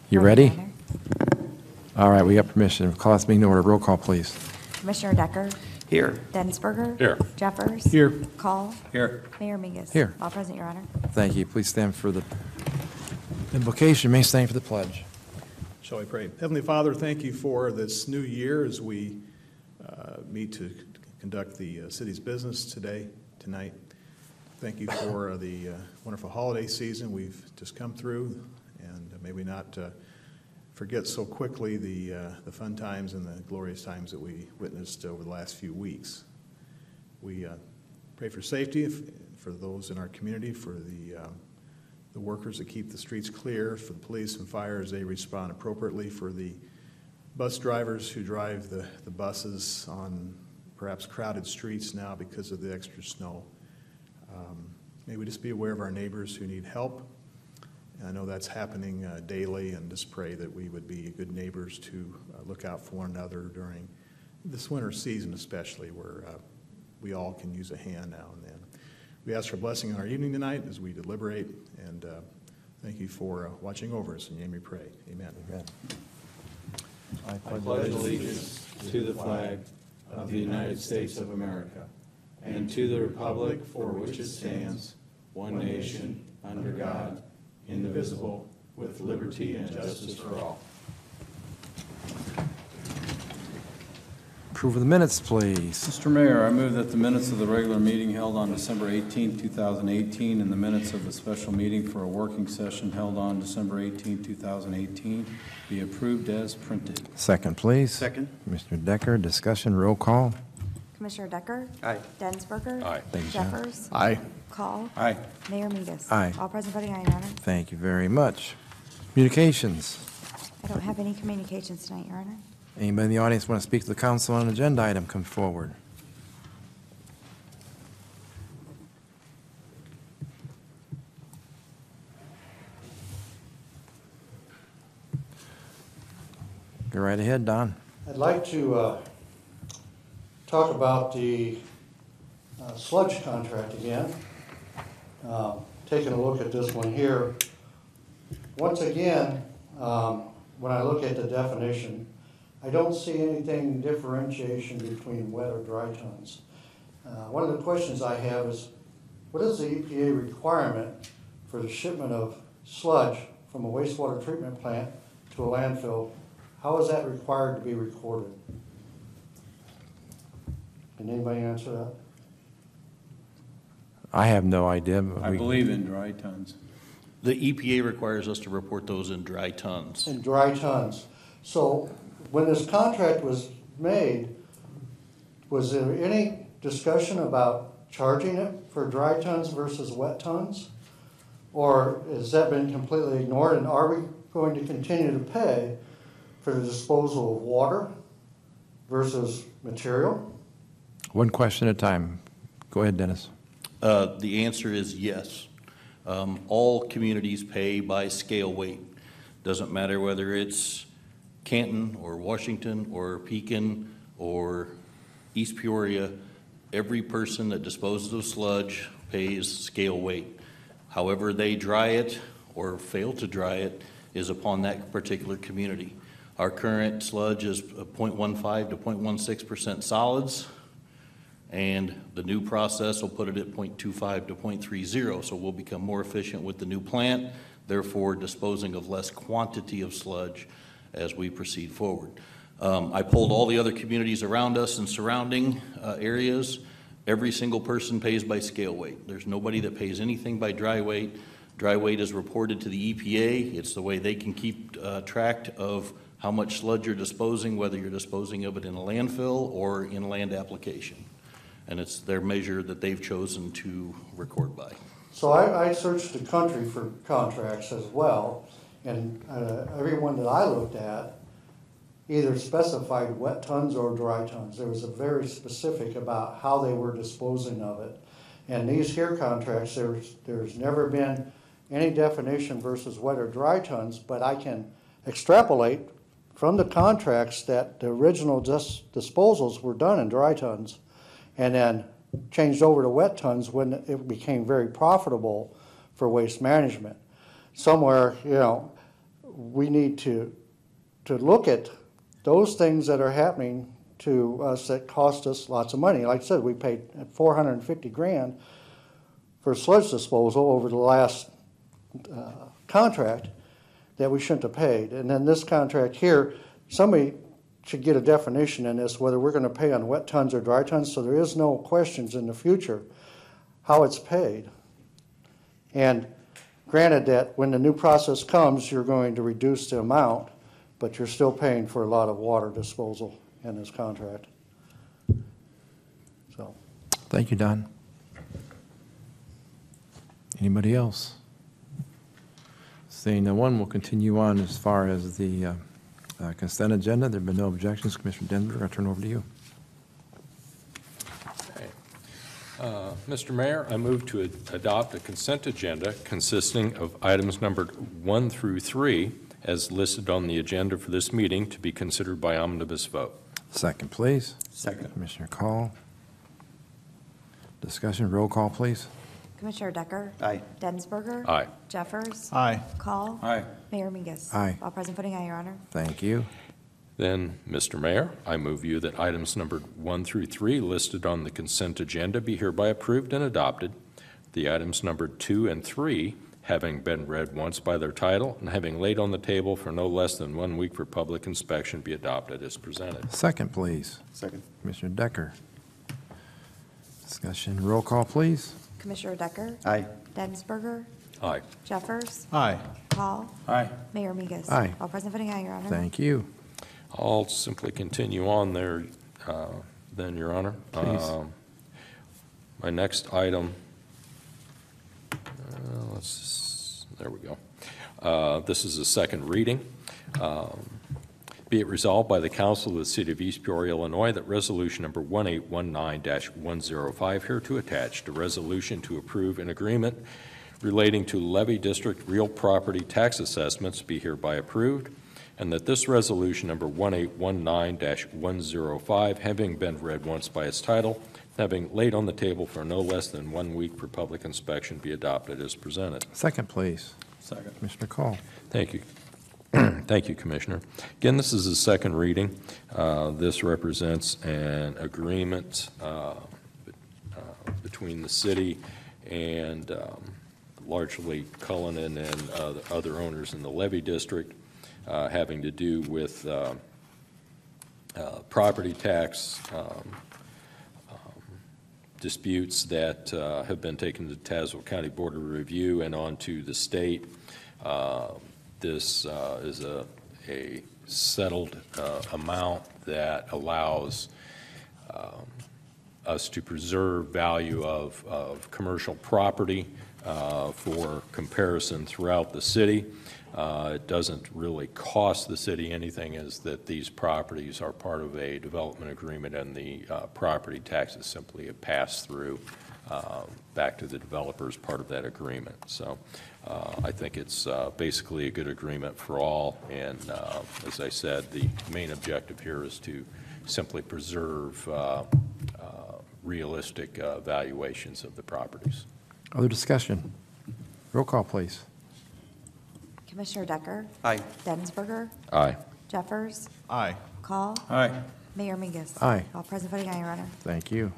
You Ready, ready? Your Honor. All right, we got permission. Call this meeting to order. Roll call, please. Commissioner Decker? Here. Densberger? Here. Jeffers? Here. Call? Here. Mayor Mingus? Here. All present, Your Honor. Thank you. Please stand for the invocation. May stand for the pledge. Shall we pray? Heavenly Father, thank you for this new year as we meet to conduct the city's business tonight. Thank you for the wonderful holiday season we've just come through, and may we not forget so quickly the fun times and the glorious times that we witnessed over the last few weeks. We pray for safety for those in our community, for the workers that keep the streets clear, for the police and fire as they respond appropriately, for the bus drivers who drive the buses on perhaps crowded streets now because of the extra snow. May we just be aware of our neighbors who need help. I know that's happening daily, and just pray that we would be good neighbors to look out for one another during this winter season, especially where we all can use a hand now and then. We ask for a blessing on our evening tonight as we deliberate, and thank you for watching over us. In your name we pray. Amen. Amen. I pledge allegiance to the flag of the United States of America and to the republic for which it stands, one nation, under God, indivisible, with liberty and justice for all. Approve of the minutes, please. Mr. Mayor, I move that the minutes of the regular meeting held on December 18, 2018, and the minutes of the special meeting for a working session held on December 18, 2018, be approved as printed. Second, please. Second. Commissioner Decker, discussion, roll call. Commissioner Decker? Aye. Densberger? Aye. Thank you, John. Jeffers? Aye. Call? Aye. Mayor Mingus? Aye. All present, voting aye, Your Honor. Thank you very much. Communications. I don't have any communications tonight, Your Honor. Anybody in the audience want to speak to the council on an agenda item, come forward. Go right ahead, Don. I'd like to talk about the sludge contract again. Taking a look at this one here. Once again, when I look at the definition, I don't see anything differentiation between wet or dry tons. One of the questions I have is, what is the EPA requirement for the shipment of sludge from a wastewater treatment plant to a landfill? How is that required to be recorded? Can anybody answer that? I have no idea. But I believe in dry tons. The EPA requires us to report those in dry tons. In dry tons. So when this contract was made, was there any discussion about charging it for dry tons versus wet tons? Or has that been completely ignored, and are we going to continue to pay for the disposal of water versus material? One question at a time. Go ahead, Dennis. The answer is yes. All communities pay by scale weight. Doesn't matter whether it's Canton or Washington or Pekin or East Peoria. Every person that disposes of sludge pays scale weight. However they dry it or fail to dry it is upon that particular community. Our current sludge is 0.15 to 0.16% solids, and the new process will put it at 0.25 to 0.30, so we'll become more efficient with the new plant, therefore disposing of less quantity of sludge as we proceed forward. I polled all the other communities around us and surrounding areas. Every single person pays by scale weight. There's nobody that pays anything by dry weight. Dry weight is reported to the EPA. It's the way they can keep track of how much sludge you're disposing, whether you're disposing of it in a landfill or in land application. And it's their measure that they've chosen to record by. So I searched the country for contracts as well, and every one that I looked at either specified wet tons or dry tons. There was a very specific about how they were disposing of it. And these here contracts, there's never been any definition versus wet or dry tons, but I can extrapolate from the contracts that the original disposals were done in dry tons and then changed over to wet tons when it became very profitable for waste management. Somewhere, we need to look at those things that are happening to us that cost us lots of money. Like I said, we paid $450,000 for sludge disposal over the last contract that we shouldn't have paid. And then this contract here, somebody should get a definition in this, whether we're going to pay on wet tons or dry tons, so there is no questions in the future how it's paid. And granted that when the new process comes, you're going to reduce the amount, but you're still paying for a lot of water disposal in this contract. So, Thank you, Don. Anybody else? Seeing no one, we'll continue on as far as the consent agenda. There have been no objections. Commissioner Denver, I'll turn over to you. Mr. Mayor, I move to adopt a consent agenda consisting of items numbered 1 through 3 as listed on the agenda for this meeting to be considered by omnibus vote. Second, please. Second. Commissioner Call. Discussion, roll call, please. Commissioner Decker? Aye. Densberger? Aye. Jeffers? Aye. Call? Aye. Mayor Mingus? Aye. All present voting aye, Your Honor. Thank you. Then, Mr. Mayor, I move you that items numbered 1 through 3 listed on the consent agenda be hereby approved and adopted. The items numbered 2 and 3, having been read once by their title and having laid on the table for no less than 1 week for public inspection, be adopted as presented. Second, please. Second. Commissioner Decker. Discussion, roll call, please. Commissioner Decker? Aye. Densberger? Aye. Jeffers? Aye. Call? Aye. Mayor Mingus? Aye. All present voting aye, Your Honor. Thank you. I'll simply continue on there, then, Your Honor. Please. My next item, there we go. This is a second reading. Be it resolved by the Council of the City of East Peoria, Illinois, that resolution number 1819-105 hereto attached, a resolution to approve an agreement relating to levy district real property tax assessments be hereby approved, and that this resolution number 1819-105, having been read once by its title, having laid on the table for no less than 1 week for public inspection, be adopted as presented. Second, please. Second. Commissioner Call. Thank you. Thank you, Commissioner. Again, this is a second reading. This represents an agreement between the city and largely Cullinan and the other owners in the levy district, having to do with property tax disputes that have been taken to the Tazewell County Board of Review and on to the state. This is a settled amount that allows us to preserve value of commercial property for comparison throughout the city. It doesn't really cost the city anything, is that these properties are part of a development agreement, and the property tax is simply a pass-through back to the developers, part of that agreement. So I think it's basically a good agreement for all, and as I said, the main objective here is to simply preserve realistic valuations of the properties. Other discussion? Roll call, please. Commissioner Decker? Aye. Densberger? Aye. Jeffers? Aye. Call? Aye. Mayor Mingus? Aye. All present voting aye, Your Honor. Thank you.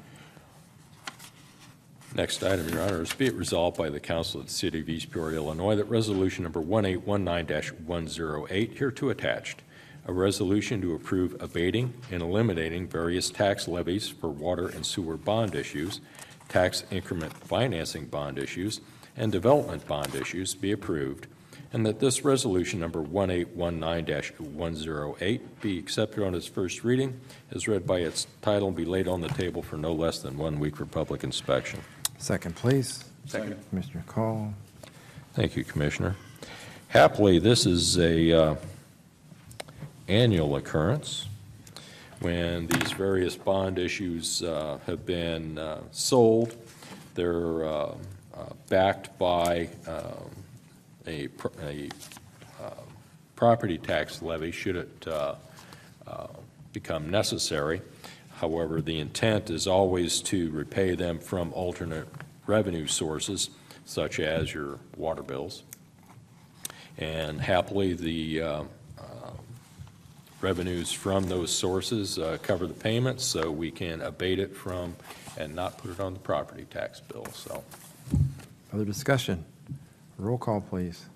Next item, Your Honor, is be it resolved by the Council of the City of East Peoria, Illinois, that resolution number 1819-108 hereto attached, a resolution to approve abating and eliminating various tax levies for water and sewer bond issues, tax increment financing bond issues, and development bond issues be approved, and that this resolution number 1819-108 be accepted on its first reading, as read by its title, and be laid on the table for no less than 1 week for public inspection. Second, please. Second. Commissioner Call. Thank you, Commissioner. Happily, this is a annual occurrence when these various bond issues have been sold. They're backed by a property tax levy should it become necessary. However, the intent is always to repay them from alternate revenue sources, such as your water bills. And happily, the revenues from those sources cover the payments, so we can abate it from and not put it on the property tax bill. So, Other discussion? Roll call, please.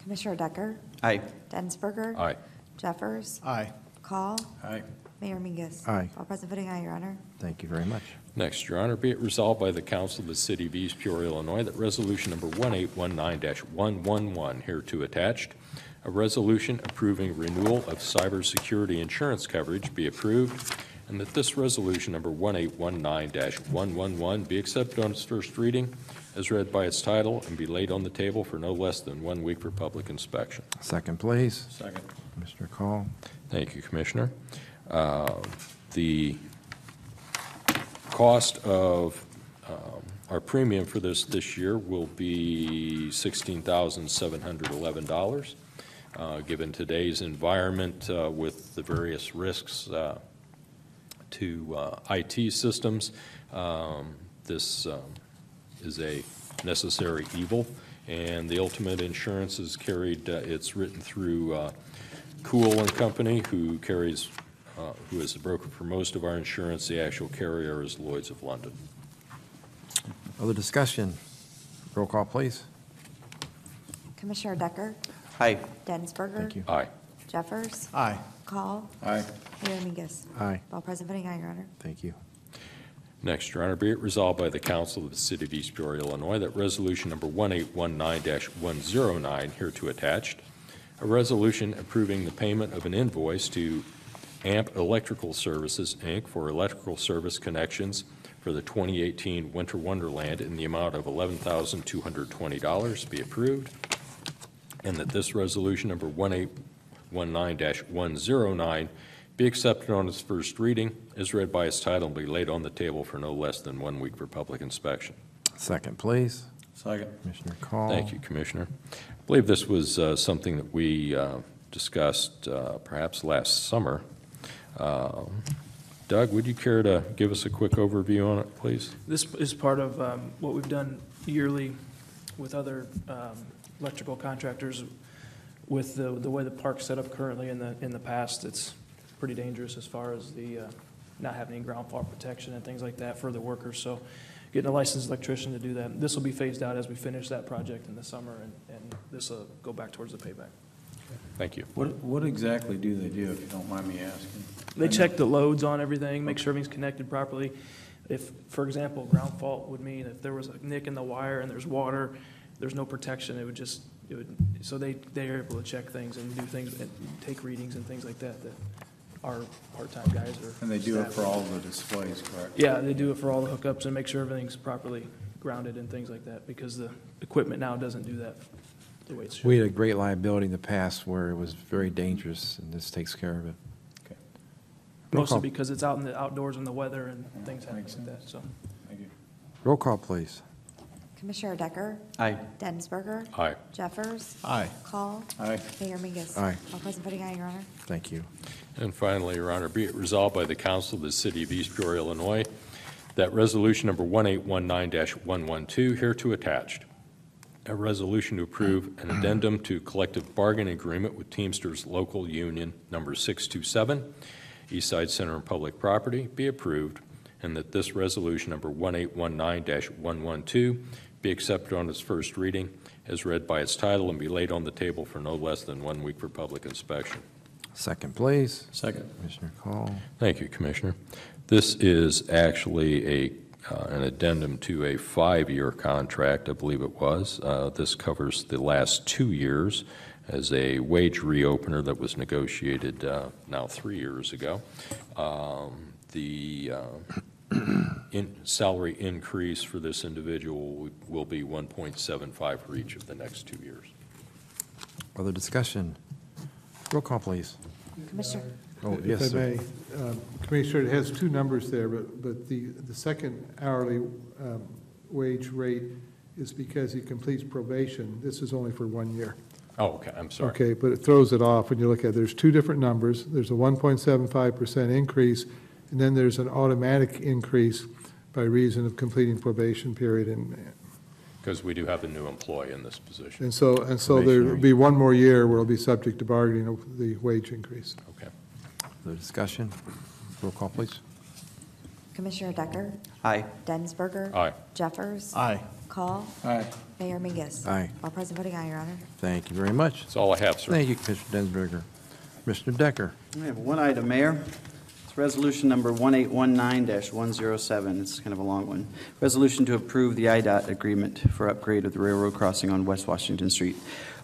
Commissioner Decker? Aye. Densberger? aye. Jeffers? Aye. Call? Aye. Mayor Mingus? Aye. All present voting aye, Your Honor. Thank you very much. Next, Your Honor, be it resolved by the Council of the City of East Peoria, Illinois, that Resolution Number 1819-111, hereto attached, a resolution approving renewal of cybersecurity insurance coverage be approved, and that this Resolution Number 1819-111 be accepted on its first reading as read by its title and be laid on the table for no less than 1 week for public inspection. Second, please. Second. Commissioner Call. Thank you, Commissioner. The cost of our premium for this year will be $16,711. Given today's environment with the various risks to IT systems, this is a necessary evil, and the ultimate insurance is carried, it's written through Cool and Company, who carries, who is the broker for most of our insurance. The actual carrier is Lloyd's of London. Other discussion? Roll call, please. Commissioner Decker? Aye. Densberger? Thank you. Aye. Jeffers? Aye. Call? Aye. Mayor Mingus? Aye. All present voting aye, Your Honor. Thank you. Next, Your Honor, be it resolved by the Council of the City of East Peoria, Illinois, that Resolution Number 1819-109, hereto attached, a resolution approving the payment of an invoice to AMP Electrical Services, Inc. for electrical service connections for the 2018 Winter Wonderland in the amount of $11,220 be approved, and that this Resolution Number 1819-109 be accepted on its first reading, as read by its title, and be laid on the table for no less than 1 week for public inspection. Second, please. Second. Commissioner Call. Thank you, Commissioner. I believe this was something that we discussed perhaps last summer. Doug, would you care to give us a quick overview on it, please? This is part of what we've done yearly with other electrical contractors. With the way the park's set up currently in the past, it's pretty dangerous as far as the not having any ground fault protection and things like that for the workers. So getting a licensed electrician to do that. This will be phased out as we finish that project in the summer, and this will go back towards the payback. Thank you. What exactly do they do, if you don't mind me asking? They check the loads on everything, make sure everything's connected properly. If, for example, ground fault would mean if there was a nick in the wire and there's water, there's no protection, so they're able to check things and do things and take readings and things like that our part-time guys are. And they do it staff. for all the displays, correct? Yeah, they do it for all the hookups and make sure everything's properly grounded and things like that, because the equipment now doesn't do that the way it should. We had a great liability in the past where it was very dangerous, and this takes care of it. Okay. Roll Mostly call. because it's out in the outdoors in the weather and things happen Makes like that, so. Thank you. Roll call, please. Commissioner Decker? Aye. Densberger? Aye. Jeffers? Aye. Call? Aye. Mayor Mingus? Aye. All present voting aye, Your Honor. Thank you. And finally, Your Honor, be it resolved by the Council of the City of East Peoria, Illinois, that Resolution Number 1819-112, hereto attached, a resolution to approve an addendum to collective bargaining agreement with Teamsters Local Union Number 627, East Side Center and Public Property, be approved, and that this Resolution Number 1819-112 be accepted on its first reading as read by its title and be laid on the table for no less than 1 week for public inspection. Second, please. Second. Commissioner Call. Thank you, Commissioner. This is actually an addendum to a 5-year contract, I believe it was. This covers the last 2 years as a wage reopener that was negotiated now 3 years ago. The salary increase for this individual will be 1.75 for each of the next 2 years. Other discussion? Roll call, please. Commissioner, Oh, yes, If I sir. may, Commissioner, it has two numbers there, but the second hourly wage rate is because he completes probation. This is only for 1 year. Oh, okay, I'm sorry. Okay, but it throws it off when you look at it. There's two different numbers. There's a 1.75% increase, and then there's an automatic increase by reason of completing probation period. And because we do have a new employee in this position. And so there'll be one more year where it'll be subject to bargaining over the wage increase. Okay. Other discussion? Roll call, please. Commissioner Decker? Aye. Densberger? Aye. Jeffers? Aye. Call? Aye. Mayor Mingus? Aye. All present voting aye, Your Honor. Thank you very much. That's all I have, sir. Thank you, Commissioner Densberger. Commissioner Decker. I have one item, Mayor. It's resolution number 1819-107. It's kind of a long one. Resolution to approve the IDOT agreement for upgrade of the railroad crossing on West Washington Street.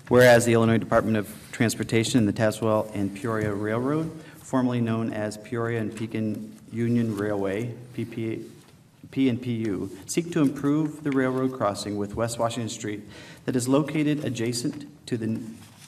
Whereas the Illinois Department of Transportation and the Tazewell and Peoria Railroad, formerly known as Peoria and Pekin Union Railway, P&PU, seek to improve the railroad crossing with West Washington Street that is located adjacent to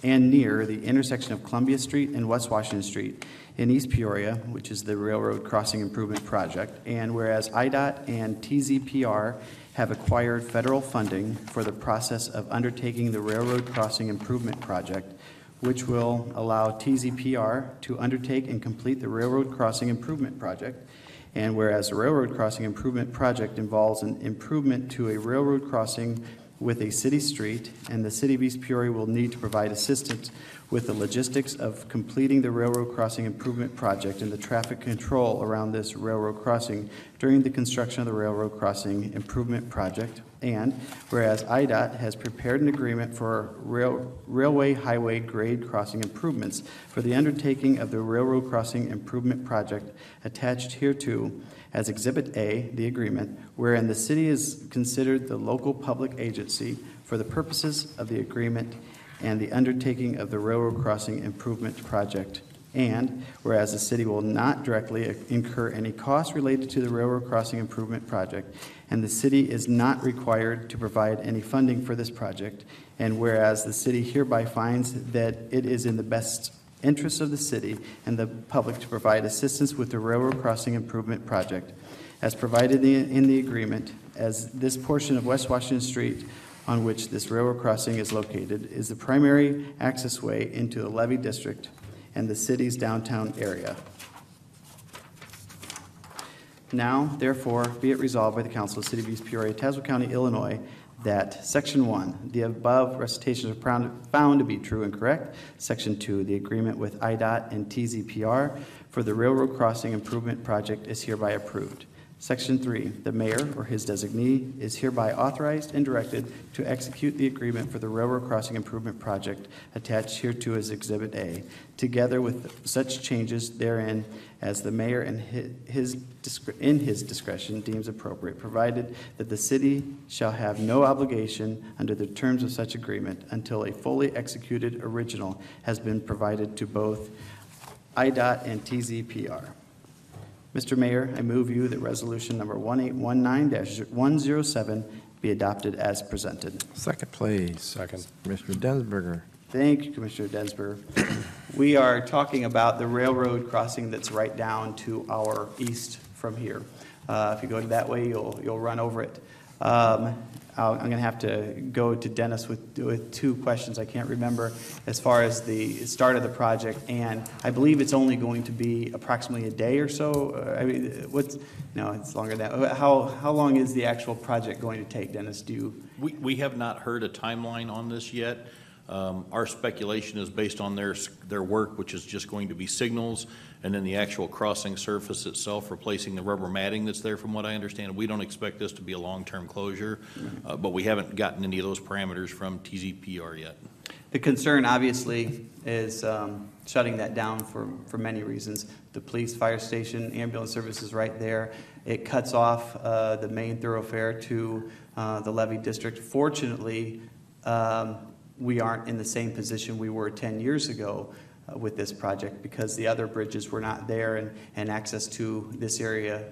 and near the intersection of Columbia Street and West Washington Street in East Peoria, which is the Railroad Crossing Improvement Project. And whereas IDOT and TZPR have acquired federal funding for the process of undertaking the Railroad Crossing Improvement Project, which will allow TZPR to undertake and complete the Railroad Crossing Improvement Project. And whereas the Railroad Crossing Improvement Project involves an improvement to a railroad crossing with a city street, and the City of East Peoria will need to provide assistance with the logistics of completing the Railroad Crossing Improvement Project and the traffic control around this railroad crossing during the construction of the Railroad Crossing Improvement Project. And whereas IDOT has prepared an agreement for railway highway grade crossing improvements for the undertaking of the Railroad Crossing Improvement Project attached hereto as Exhibit A, the agreement, wherein the city is considered the local public agency for the purposes of the agreement and the undertaking of the Railroad Crossing Improvement Project. And whereas the city will not directly incur any costs related to the Railroad Crossing Improvement Project, and the city is not required to provide any funding for this project, and whereas the city hereby finds that it is in the best interest of the city and the public to provide assistance with the Railroad Crossing Improvement Project, as provided in the agreement, as this portion of West Washington Street on which this railroad crossing is located is the primary access way into the levee district and the city's downtown area. Now, therefore, be it resolved by the Council of the City of East Peoria, Tazewell County, Illinois, that Section 1, the above recitations are found to be true and correct. Section 2, the agreement with IDOT and TZPR for the Railroad Crossing Improvement Project is hereby approved. Section 3, the mayor or his designee is hereby authorized and directed to execute the agreement for the Railroad Crossing Improvement Project attached hereto as Exhibit A, together with such changes therein as the mayor in his discretion deems appropriate, provided that the city shall have no obligation under the terms of such agreement until a fully executed original has been provided to both IDOT and TZPR. Mr. Mayor, I move you that resolution number 1819-107 be adopted as presented. Second, please. Second. Commissioner Densberger. Thank you, Commissioner Densberger. We are talking about the railroad crossing that's right down to our east from here. If you go that way, you'll run over it. I'm going to have to go to Dennis with two questions I can't remember as far as the start of the project, and I believe it's only going to be approximately a day or so. I mean, no, it's longer than that. How long is the actual project going to take, Dennis? We have not heard a timeline on this yet. Our speculation is based on their work, which is just going to be signals, and then the actual crossing surface itself, replacing the rubber matting that's there, from what I understand. We don't expect this to be a long-term closure, but we haven't gotten any of those parameters from TZPR yet. The concern, obviously, is shutting that down for many reasons. The police, fire station, ambulance services right there. It cuts off the main thoroughfare to the levee district. Fortunately, we aren't in the same position we were 10 years ago with this project, because the other bridges were not there, and access to this area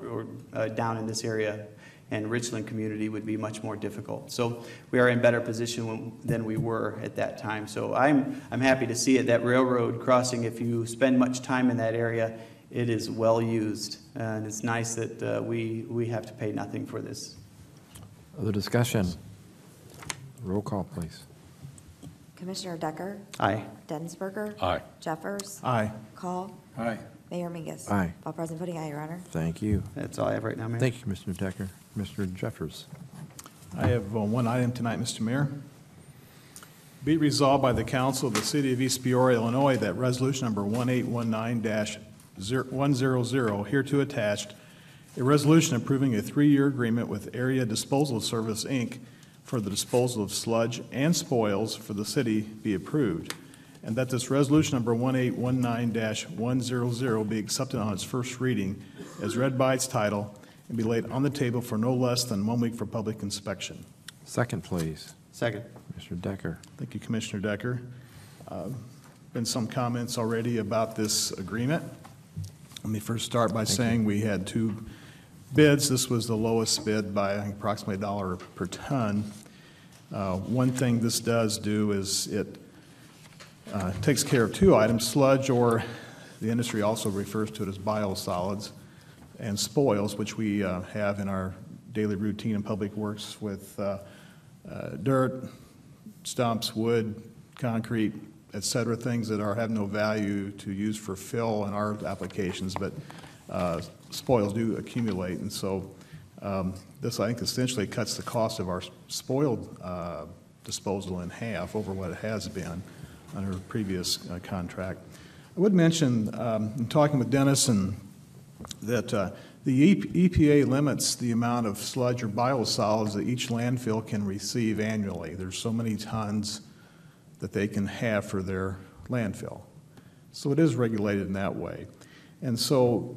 or down in this area and Richland community would be much more difficult. So we are in better position than we were at that time. So I'm happy to see it. That railroad crossing, if you spend much time in that area, it is well used, and it's nice that we have to pay nothing for this. Other discussion? Roll call, please. Commissioner Decker? Aye. Densberger? Aye. Jeffers? Aye. Call? Aye. Mayor Mingus? Aye. All present voting aye, Your Honor. Thank you. That's all I have right now, Mayor. Thank you, Commissioner Decker. Commissioner Jeffers. I have one item tonight, Mr. Mayor. Be it resolved by the Council of the City of East Peoria, Illinois, that Resolution Number 1819-100, hereto attached, a resolution approving a 3-year agreement with Area Disposal Service, Inc. for the disposal of sludge and spoils for the city be approved, and that this Resolution Number 1819-100 be accepted on its first reading as read by its title and be laid on the table for no less than 1 week for public inspection. Second, please. Second. Mr. Decker. Thank you, Commissioner Decker. Been some comments already about this agreement. Let me first start by saying we had 2 bids. This was the lowest bid by approximately $1 per ton. One thing this does do is it takes care of 2 items, sludge, or the industry also refers to it as biosolids, and spoils, which we have in our daily routine in public works with dirt, stumps, wood, concrete, et cetera, things that have no value to use for fill in our applications, but spoils do accumulate. And so this, I think, essentially cuts the cost of our spoiled disposal in half over what it has been under a previous contract. I would mention, in talking with Dennis, that the EPA limits the amount of sludge or biosolids that each landfill can receive annually. There's so many tons that they can have for their landfill. So it is regulated in that way. And so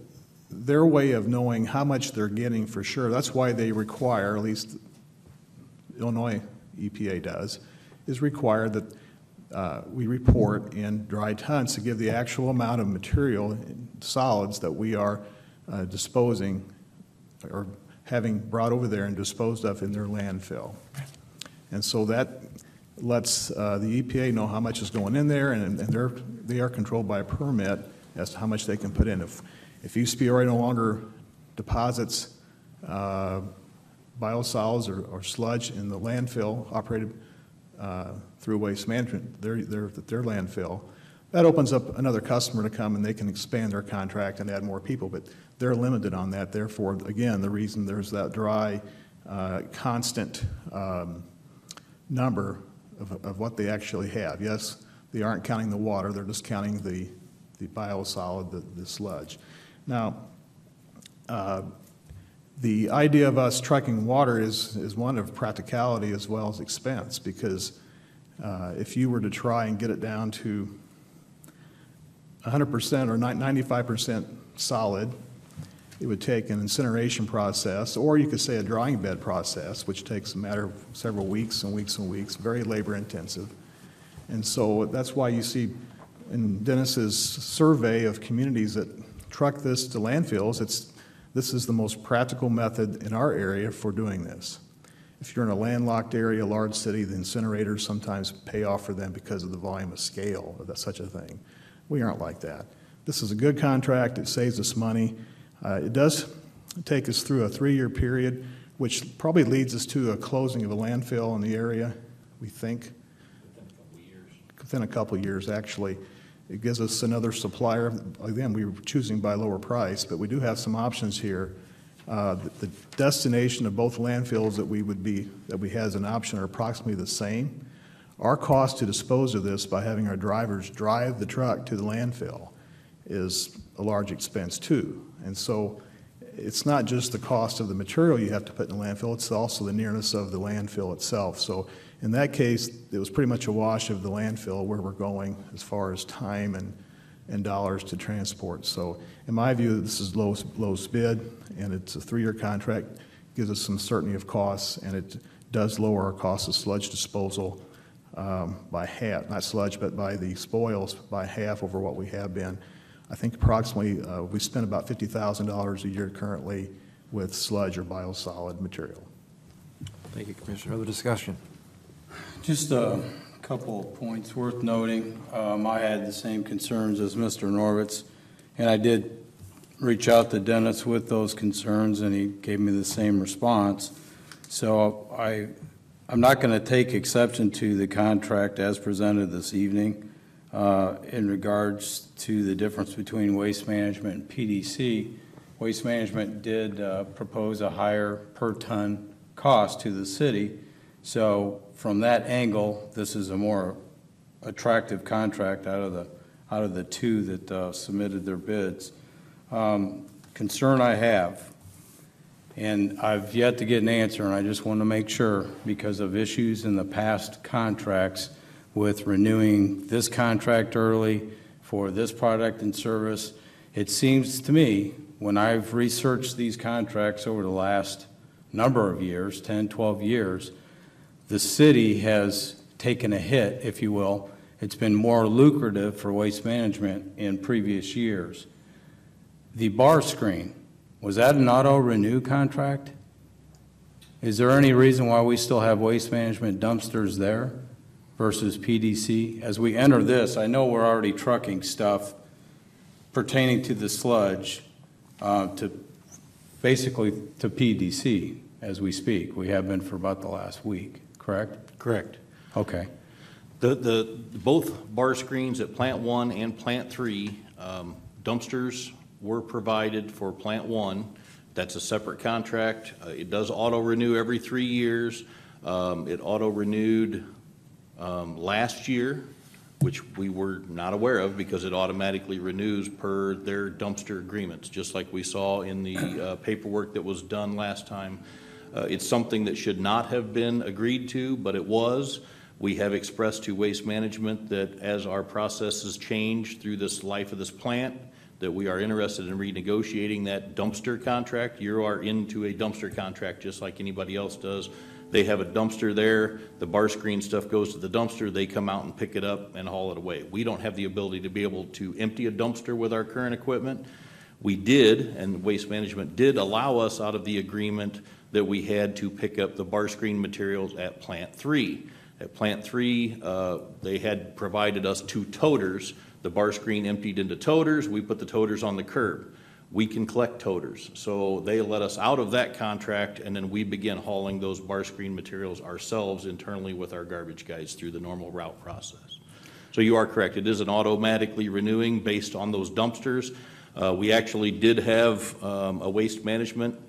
their way of knowing how much they're getting for sure, that's why they require, at least Illinois EPA does, is require that we report in dry tons to give the actual amount of material, solids, that we are disposing or having brought over there and disposed of in their landfill. And so that lets the EPA know how much is going in there, and they are controlled by a permit as to how much they can put in. If East Peoria no longer deposits biosolids or sludge in the landfill operated through Waste Management, their landfill, that opens up another customer to come, and they can expand their contract and add more people, but they're limited on that. Therefore, again, the reason there's that dry, constant number of what they actually have. Yes, they aren't counting the water, they're just counting the biosolid, the sludge. Now, the idea of us trucking water is one of practicality as well as expense, because if you were to try and get it down to 100% or 95% solid, it would take an incineration process, or you could say a drying bed process, which takes a matter of several weeks and weeks and weeks, very labor intensive. And so that's why you see in Dennis's survey of communities that truck this to landfills, this is the most practical method in our area for doing this. If you're in a landlocked area, large city, the incinerators sometimes pay off for them because of the volume of scale of such a thing. We aren't like that. This is a good contract. It saves us money. It does take us through a 3-year period, which probably leads us to a closing of a landfill in the area, we think. Within a couple of years, actually. It gives us another supplier. Again, we were choosing by lower price, but we do have some options here. The destination of both landfills that we have as an option are approximately the same. Our cost to dispose of this by having our drivers drive the truck to the landfill is a large expense too. And so it's not just the cost of the material you have to put in the landfill, it's also the nearness of the landfill itself. So in that case, it was pretty much a wash of the landfill where we're going as far as time and dollars to transport. So in my view, this is lowest bid, and it's a 3-year contract, gives us some certainty of costs, and it does lower our cost of sludge disposal by half, not sludge, but by the spoils by half over what we have been. I think approximately we spend about $50,000 a year currently with sludge or biosolid material. Thank you, Commissioner. Other discussion? Just a couple of points worth noting. I had the same concerns as Mr. Norwitz, and I did reach out to Dennis with those concerns, and he gave me the same response. So I'm not going to take exception to the contract as presented this evening in regards to the difference between Waste Management and PDC. Waste Management did propose a higher per ton cost to the city. So from that angle, this is a more attractive contract out of the two that submitted their bids. Concern I have, and I've yet to get an answer, and I just want to make sure, because of issues in the past contracts with renewing this contract early for this product and service, it seems to me, when I've researched these contracts over the last number of years, 10, 12 years, the city has taken a hit, if you will. It's been more lucrative for Waste Management in previous years. The bar screen, was that an auto-renew contract? Is there any reason why we still have Waste Management dumpsters there versus PDC? As we enter this, I know we're already trucking stuff pertaining to the sludge to basically to PDC as we speak. We have been for about the last week, correct? Correct. Okay. Both bar screens at Plant 1 and Plant 3, dumpsters were provided for Plant 1. That's a separate contract. It does auto-renew every 3 years. It auto-renewed last year, which we were not aware of because it automatically renews per their dumpster agreements, just like we saw in the paperwork that was done last time. It's something that should not have been agreed to, but it was. We have expressed to Waste Management that as our processes change through this life of this plant, that we are interested in renegotiating that dumpster contract. You are into a dumpster contract just like anybody else does. They have a dumpster there. The bar screen stuff goes to the dumpster. They come out and pick it up and haul it away. We don't have the ability to be able to empty a dumpster with our current equipment. We did, and Waste Management did allow us out of the agreement that we had to pick up the bar screen materials at Plant 3. At Plant 3, they had provided us 2 toters. The bar screen emptied into toters. We put the toters on the curb. We can collect toters. So they let us out of that contract, and then we began hauling those bar screen materials ourselves internally with our garbage guys through the normal route process. So you are correct. It is an automatically renewing based on those dumpsters. We actually did have a Waste Management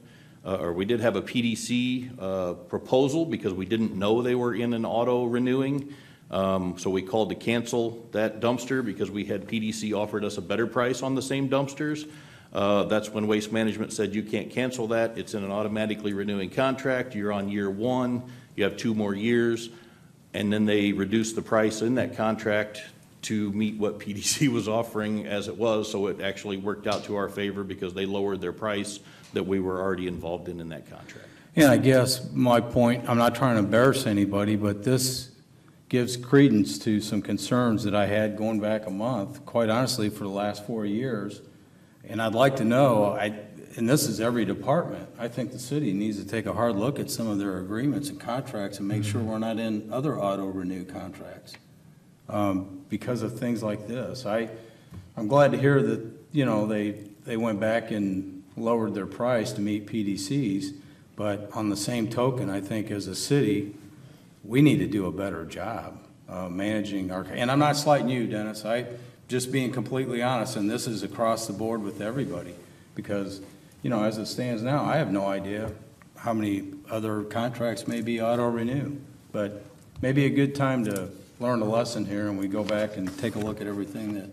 or we did have a PDC proposal because we didn't know they were in an auto renewing. So we called to cancel that dumpster because we had PDC offered us a better price on the same dumpsters. That's when Waste Management said you can't cancel that. It's in an automatically renewing contract. You're on year 1. You have 2 more years. And then they reduced the price in that contract to meet what PDC was offering as it was. So it actually worked out to our favor because they lowered their price that we were already involved in that contract. And I guess my point, I'm not trying to embarrass anybody, but this gives credence to some concerns that I had going back a month, quite honestly, for the last 4 years. And I'd like to know, and this is every department, I think the city needs to take a hard look at some of their agreements and contracts and make sure we're not in other auto-renew contracts because of things like this. I'm glad to hear that, you know, they went back and lowered their price to meet PDCs, but on the same token, I think as a city, we need to do a better job managing our, and I'm not slighting you, Dennis, just being completely honest, and this is across the board with everybody, because, you know, as it stands now, I have no idea how many other contracts may be auto-renew, but maybe a good time to learn a lesson here and we go back and take a look at everything that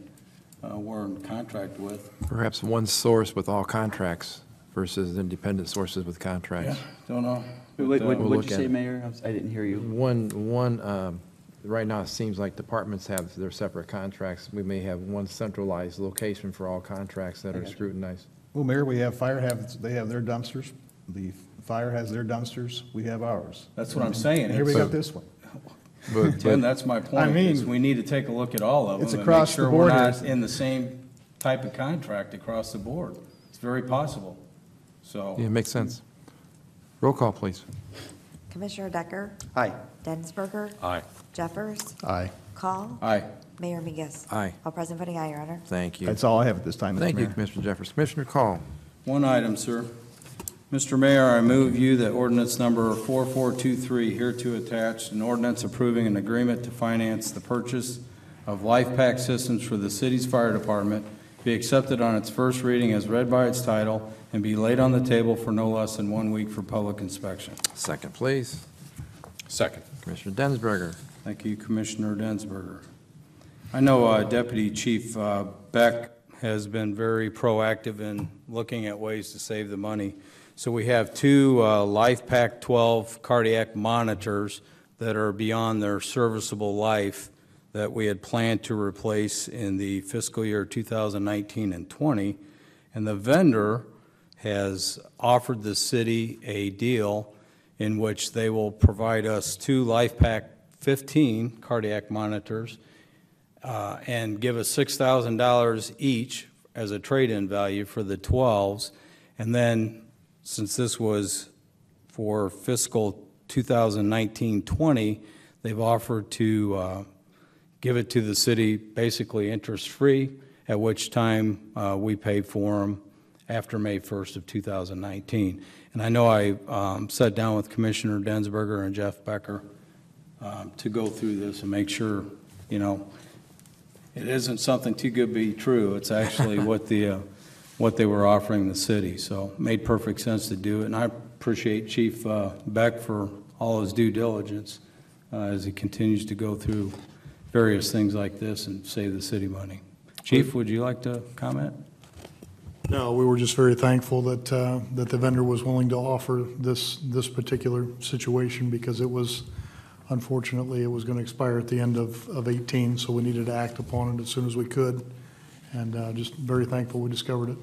we're in contract with. Perhaps one source with all contracts versus independent sources with contracts. Yeah, don't know. What'd we'll you look say, at it. Mayor? I didn't hear you. Right now, it seems like departments have their separate contracts. We may have one centralized location for all contracts that are scrutinized. Well, Mayor, we have they have their dumpsters. The fire has their dumpsters. We have ours. That's what I'm saying. And here we It's- got this one. Tim, that's my point. I mean, is we need to take a look at all of them. it's and across make the sure board we're here. not in the same type of contract across the board. It's very possible. So, Yeah, it makes sense. Roll call, please. Commissioner Decker? Aye. Densberger? Aye. Jeffers? Aye. Call? aye. Mayor Mingus? Aye. All present voting aye, Your Honor. Thank you. That's all I have at this time, Mr. Thank you, Mayor. Commissioner Jeffers. Commissioner Call. One item, sir. Mr. Mayor, I move you that ordinance number 4423, hereto attached, an ordinance approving an agreement to finance the purchase of life pack systems for the city's fire department, be accepted on its first reading as read by its title, and be laid on the table for no less than 1 week for public inspection. Second, please. Second. Commissioner Densberger. Thank you, Commissioner Densberger. I know Deputy Chief Beck has been very proactive in looking at ways to save the money. So we have 2 LifePak 12 cardiac monitors that are beyond their serviceable life that we had planned to replace in the fiscal year 2019 and 20. And the vendor has offered the city a deal in which they will provide us 2 LifePak 15 cardiac monitors and give us $6,000 each as a trade-in value for the 12s. And then, since this was for fiscal 2019-20, they've offered to give it to the city basically interest-free, at which time we pay for them after May 1st of 2019. And I know I sat down with Commissioner Densberger and Jeff Becker to go through this and make sure, you know, it isn't something too good to be true. It's actually what they were offering the city. So it made perfect sense to do it. And I appreciate Chief Beck for all his due diligence as he continues to go through various things like this and save the city money. Chief, would you like to comment? No, we were just very thankful that that the vendor was willing to offer this particular situation, because it was, unfortunately, it was going to expire at the end of 18, so we needed to act upon it as soon as we could, and just very thankful we discovered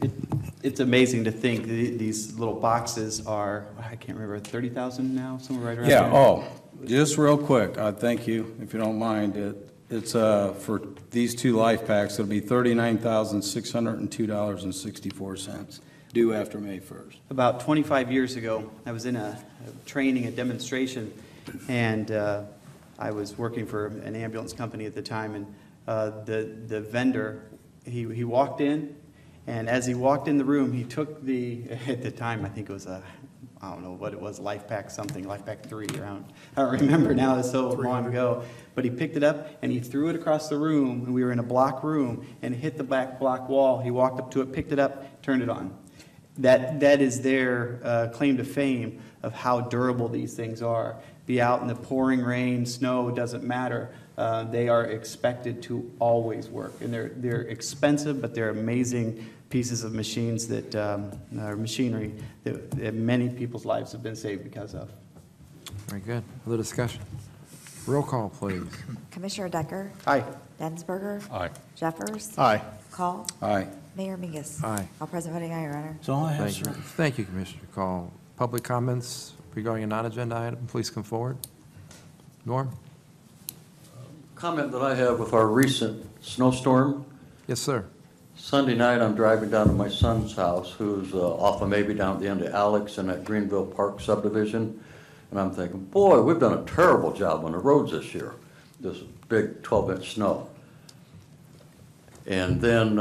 it. It's amazing to think these little boxes are, I can't remember, 30,000 now, somewhere right around Yeah, there? oh, just real quick, thank you, if you don't mind. It's for these 2 LifePaks, it'll be $39,602.64, due after May 1st. About 25 years ago, I was in a training, a demonstration, and I was working for an ambulance company at the time, and the vendor, he walked in, and as he walked in the room, he took at the time, I think it was I don't know what it was, LifePak something, LifePak 3, around, I don't remember now, it's so long ago, but he picked it up and he threw it across the room, and we were in a block room, and it hit the back block wall. He walked up to it, picked it up, turned it on. That is their claim to fame of how durable these things are. Be out in the pouring rain, snow, doesn't matter. They are expected to always work, and they're expensive, but they're amazing pieces of machines that are machinery that many people's lives have been saved because of. Very good. Other discussion? Roll call, please. Commissioner Decker? Aye. Densberger? Aye. Jeffers? Aye. Call? Aye. Mayor Mingus? Aye. All present voting aye, Your Honor. That's all I have, Thank you. sir. Thank you, Commissioner Call. Public comments regarding a non-agenda item, please come forward. Norm? Comment that I have with our recent snowstorm. Yes, sir. Sunday night, I'm driving down to my son's house, who's off of maybe down at the end of Alex in that Greenville Park subdivision. And I'm thinking, boy, we've done a terrible job on the roads this year, this big 12-inch snow. And then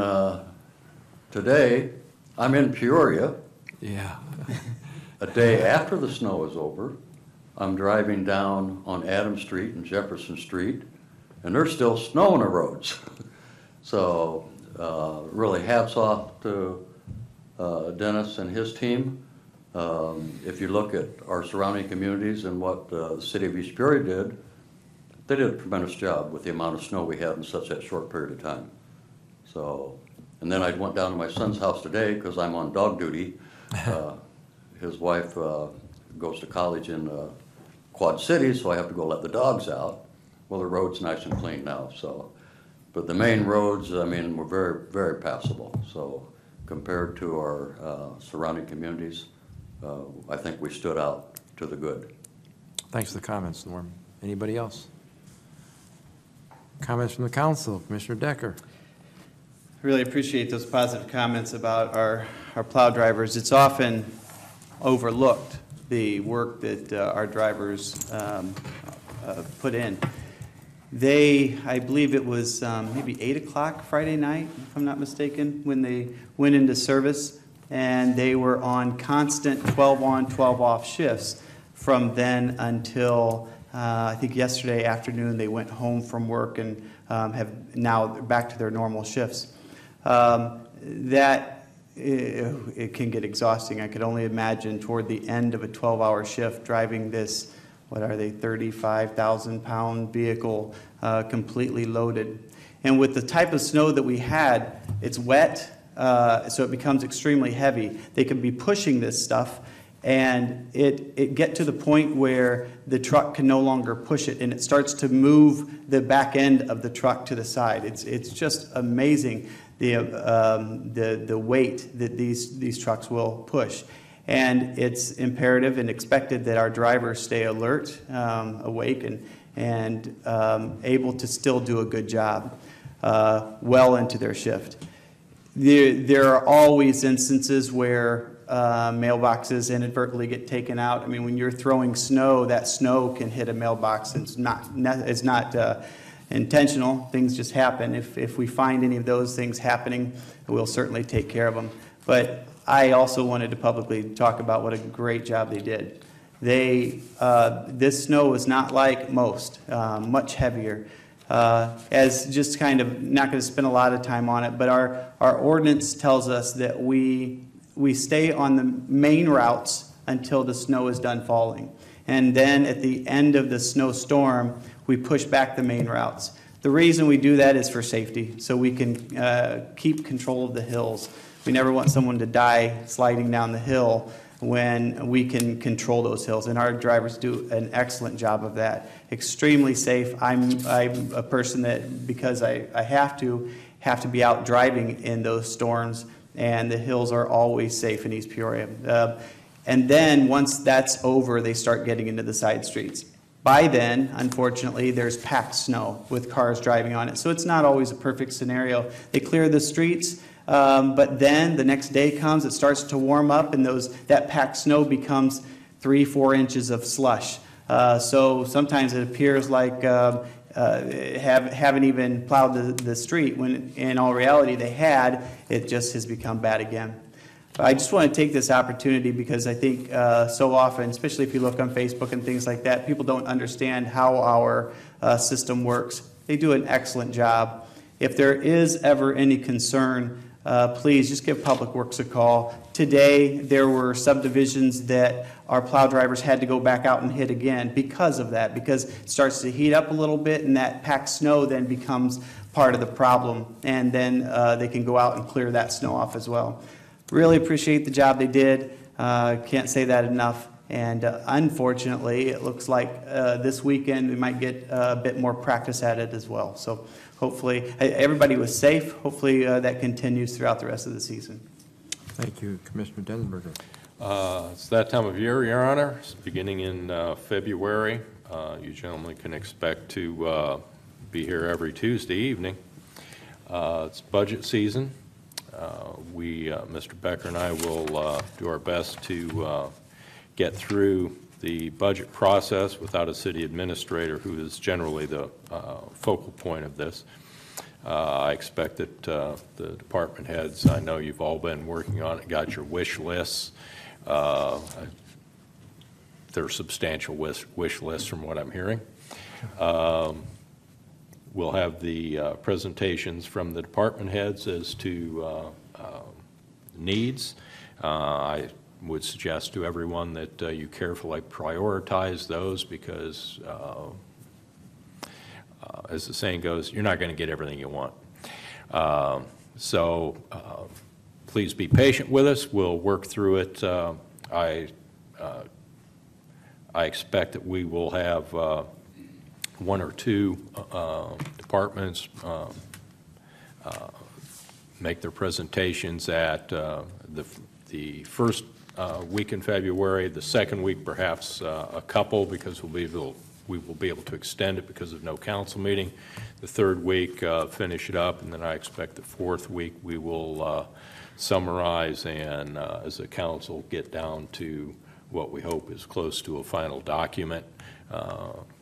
today, I'm in Peoria. Yeah. A day after the snow is over, I'm driving down on Adams Street and Jefferson Street, and there's still snow on the roads. So really hats off to Dennis and his team. If you look at our surrounding communities and what the city of East Peoria did, they did a tremendous job with the amount of snow we had in such a short period of time. So, and then I went down to my son's house today because I'm on dog duty. His wife goes to college in Quad City, so I have to go let the dogs out. Well, the road's nice and clean now, so. But the main roads, I mean, were very, very passable. So compared to our surrounding communities, I think we stood out to the good. Thanks for the comments, Norm. Anybody else? Comments from the council. Commissioner Decker. I really appreciate those positive comments about our plow drivers. It's often overlooked, the work that our drivers put in. I believe it was maybe 8 o'clock Friday night, if I'm not mistaken, when they went into service, and they were on constant 12 on, 12 off shifts from then until I think yesterday afternoon. They went home from work and have now back to their normal shifts. That it can get exhausting. I could only imagine toward the end of a 12-hour shift driving this, what are they, 35,000-pound vehicle completely loaded. And with the type of snow that we had, it's wet, so it becomes extremely heavy. They could be pushing this stuff, and it get to the point where the truck can no longer push it, and it starts to move the back end of the truck to the side. It's just amazing the weight that these trucks will push. And it's imperative and expected that our drivers stay alert, awake, and able to still do a good job well into their shift. There are always instances where mailboxes inadvertently get taken out. I mean, when you're throwing snow, that snow can hit a mailbox, and it's not intentional. Things just happen. If we find any of those things happening, we'll certainly take care of them. But I also wanted to publicly talk about what a great job they did. This snow is not like most, much heavier. As just kind of, not going to spend a lot of time on it, but our ordinance tells us that we stay on the main routes until the snow is done falling. And then at the end of the snowstorm, we push back the main routes. The reason we do that is for safety, so we can keep control of the hills. We never want someone to die sliding down the hill when we can control those hills, and our drivers do an excellent job of that. Extremely safe. I'm a person that, because I have to be out driving in those storms, and the hills are always safe in East Peoria. And then once that's over, they start getting into the side streets. By then, unfortunately, there's packed snow with cars driving on it, so it's not always a perfect scenario. They clear the streets, but then the next day comes, it starts to warm up, and that packed snow becomes 3-4 inches of slush. So sometimes it appears like haven't even plowed the street, when in all reality they had. It just has become bad again. I just want to take this opportunity because I think so often, especially if you look on Facebook and things like that, people don't understand how our system works. They do an excellent job. If there is ever any concern, please just give Public Works a call. Today, there were subdivisions that our plow drivers had to go back out and hit again because of that, because it starts to heat up a little bit, and that packed snow then becomes part of the problem, and then they can go out and clear that snow off as well. Really appreciate the job they did. Can't say that enough. And unfortunately, it looks like this weekend we might get a bit more practice at it as well. So hopefully everybody was safe. Hopefully that continues throughout the rest of the season. Thank you, Commissioner Densberger. It's that time of year, Your Honor. It's beginning in February. You gentlemen can expect to be here every Tuesday evening. It's budget season. Mr. Becker and I will do our best to get through the budget process without a city administrator, who is generally the focal point of this. I expect that the department heads, I know you've all been working on it, got your wish lists. They're substantial wish lists from what I'm hearing. We'll have the presentations from the department heads as to needs. I would suggest to everyone that you carefully prioritize those, because as the saying goes, you're not going to get everything you want. So please be patient with us. We'll work through it. I expect that we will have one or two departments make their presentations at the first week in February, the second week perhaps a couple, because we will be able to extend it because of no council meeting. The third week, finish it up, and then I expect the fourth week we will summarize and, as a council, get down to what we hope is close to a final document,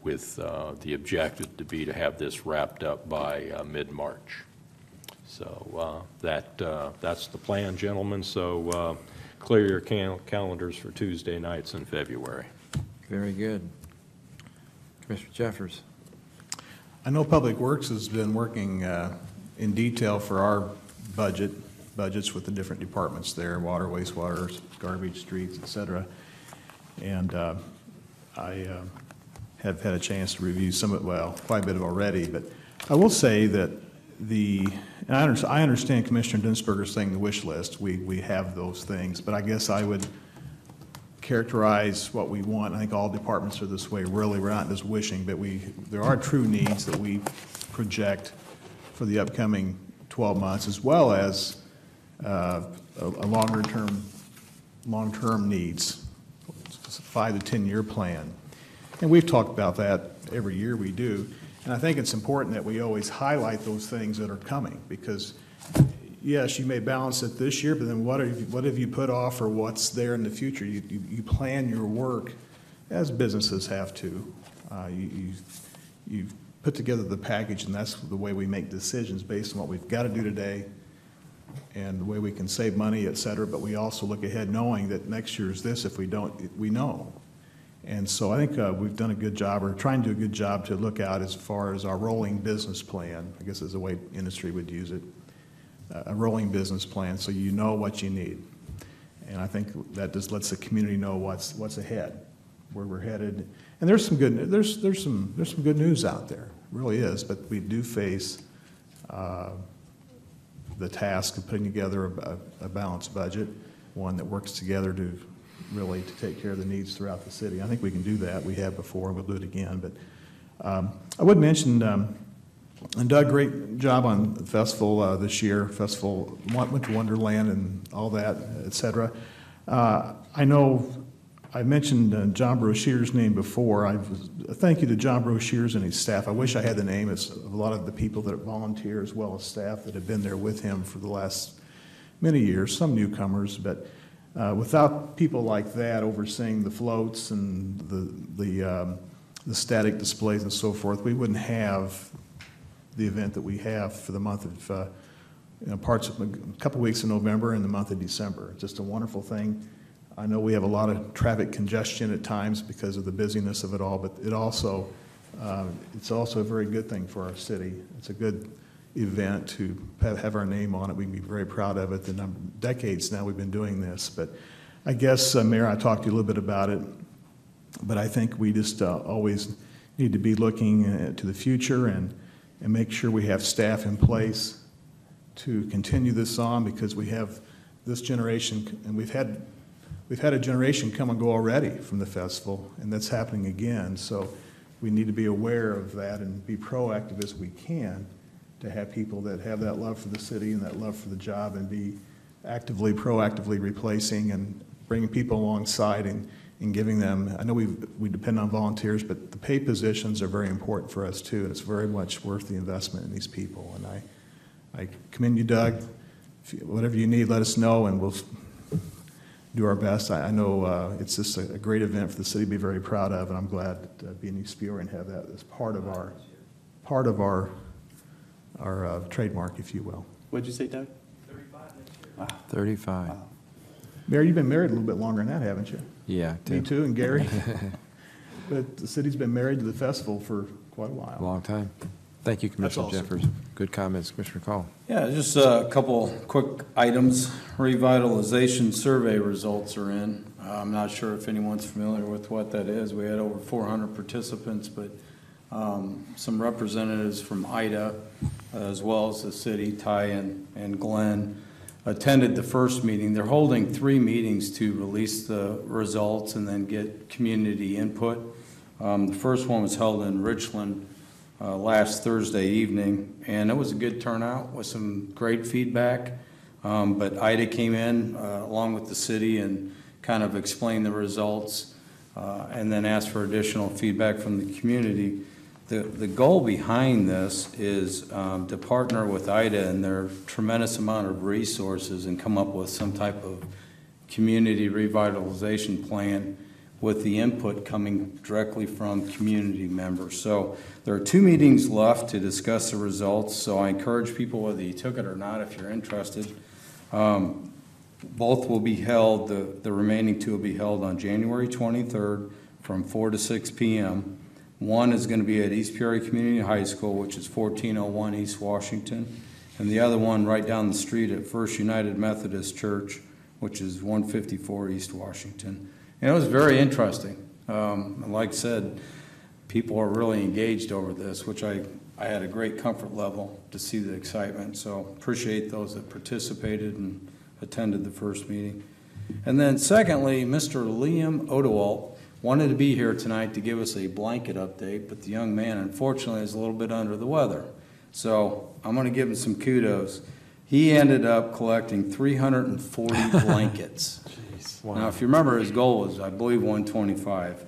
with the objective to be to have this wrapped up by mid-March. So that's the plan, gentlemen. So clear your calendars for Tuesday nights in February. Very good. Commissioner Jeffers. I know Public Works has been working in detail for our budget budgets with the different departments there, water, wastewater, garbage, streets, et cetera. And I have had a chance to review some of it, well, quite a bit of it already, but I will say that and I understand Commissioner Dinsberger saying the wish list, we have those things, but I guess I would characterize what we want. I think all departments are this way, really. We're not just wishing, but there are true needs that we project for the upcoming 12 months, as well as a long-term needs, 5 to 10-year plan. And we've talked about that every year we do. And I think it's important that we always highlight those things that are coming, because yes, you may balance it this year, but then what have you put off, or what's there in the future? You plan your work as businesses have to. You put together the package, and that's the way we make decisions based on what we've got to do today and the way we can save money, et cetera. But we also look ahead knowing that next year is this. If we don't, we know. And so I think we've done a good job, or trying to do a good job to look out as far as our rolling business plan, I guess is the way industry would use it, a rolling business plan, so you know what you need. And I think that just lets the community know what's ahead, where we're headed. And there's some good good news out there, really is, but we do face the task of putting together a balanced budget, one that works together to take care of the needs throughout the city. I think we can do that. We have before, and we'll do it again. But I would mention, and Doug, great job on the festival this year. Festival, Winter Wonderland and all that, et cetera. I know I mentioned John Brochier's name before. Thank you to John Brochier's and his staff. I wish I had the name. It's a lot of the people that volunteer as well as staff that have been there with him for the last many years, some newcomers, but without people like that overseeing the floats and the static displays and so forth, we wouldn't have the event that we have for the month of, a couple weeks in November and the month of December. It's just a wonderful thing. I know we have a lot of traffic congestion at times because of the busyness of it all, but it's also a very good thing for our city. It's a good event to have our name on it. We can be very proud of it. Decades now we've been doing this, but I guess, Mayor, I talked to you a little bit about it, but I think we just always need to be looking to the future and make sure we have staff in place to continue this on, because we have this generation, and we've had a generation come and go already from the festival, and that's happening again. So we need to be aware of that and be proactive as we can to have people that have that love for the city and that love for the job, and be proactively replacing and bringing people alongside and giving them, I know we depend on volunteers, but the paid positions are very important for us too, and it's very much worth the investment in these people. And I commend you, Doug. Whatever you need, let us know, and we'll do our best. I know it's just a great event for the city to be very proud of, and I'm glad to be in East Peoria and have that as part of our trademark, if you will. What'd you say, Doug? 35. Wow. Mayor, you've been married a little bit longer than that, haven't you? Yeah. Me too, and Gary. But the city's been married to the festival for quite a while. Long time. Thank you, Commissioner awesome. Jeffers. Good comments, Commissioner Call. Yeah, just a couple quick items. Revitalization survey results are in. I'm not sure if anyone's familiar with what that is. We had over 400 participants, but some representatives from IDA, as well as the city, Ty and Glenn, attended the first meeting. They're holding 3 meetings to release the results and then get community input. The first one was held in Richland last Thursday evening, and it was a good turnout with some great feedback. But IDA came in along with the city and kind of explained the results and then asked for additional feedback from the community. The goal behind this is to partner with IDA and their tremendous amount of resources and come up with some type of community revitalization plan with the input coming directly from community members. So there are 2 meetings left to discuss the results, so I encourage people, whether you took it or not, if you're interested. Both will be held, the remaining 2 will be held on January 23rd from 4 to 6 p.m. One is going to be at East Peoria Community High School, which is 1401 East Washington, and the other one right down the street at First United Methodist Church, which is 154 East Washington. And it was very interesting. Like I said, people are really engaged over this, which I had a great comfort level to see the excitement. So appreciate those that participated and attended the first meeting. And then secondly, Mr. Liam Odewalt wanted to be here tonight to give us a blanket update, but the young man unfortunately is a little bit under the weather. So I'm going to give him some kudos. He ended up collecting 340 blankets. Wow. Now, if you remember, his goal was, I believe, 125.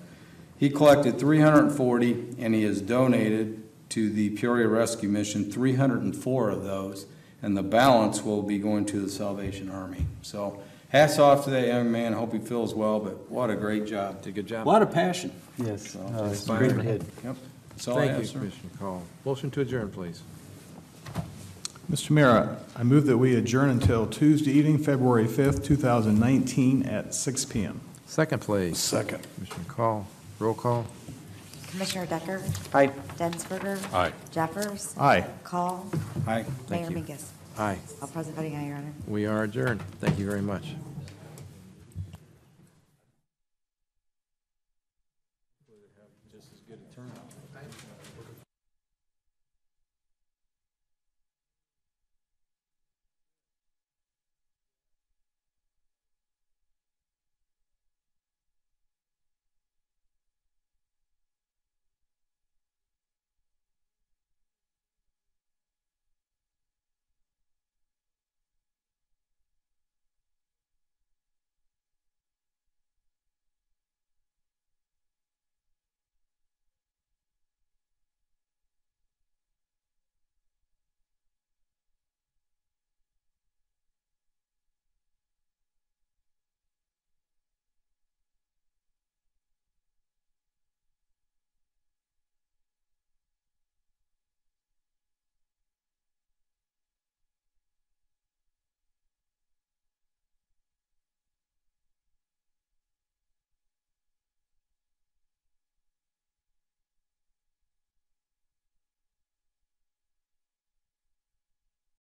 He collected 340, and he has donated to the Peoria Rescue Mission 304 of those, and the balance will be going to the Salvation Army. So hats off to that young man. I hope he feels well, but what a great job. Did a good job. A lot of passion. Yes. So, It's a great kid. Yep. That's all I Thank have, you, sir. Commissioner Call. Motion to adjourn, please. Mr. Mayor, I move that we adjourn until Tuesday evening, February 5th, 2019 at 6 p.m. Second, please. Second. Commissioner Call. Roll call. Commissioner Decker? Aye. Densberger? Aye. Jeffers? Aye. Call? Aye. Thank Mayor you. Mingus? Aye. All present voting aye, Your Honor. We are adjourned. Thank you very much.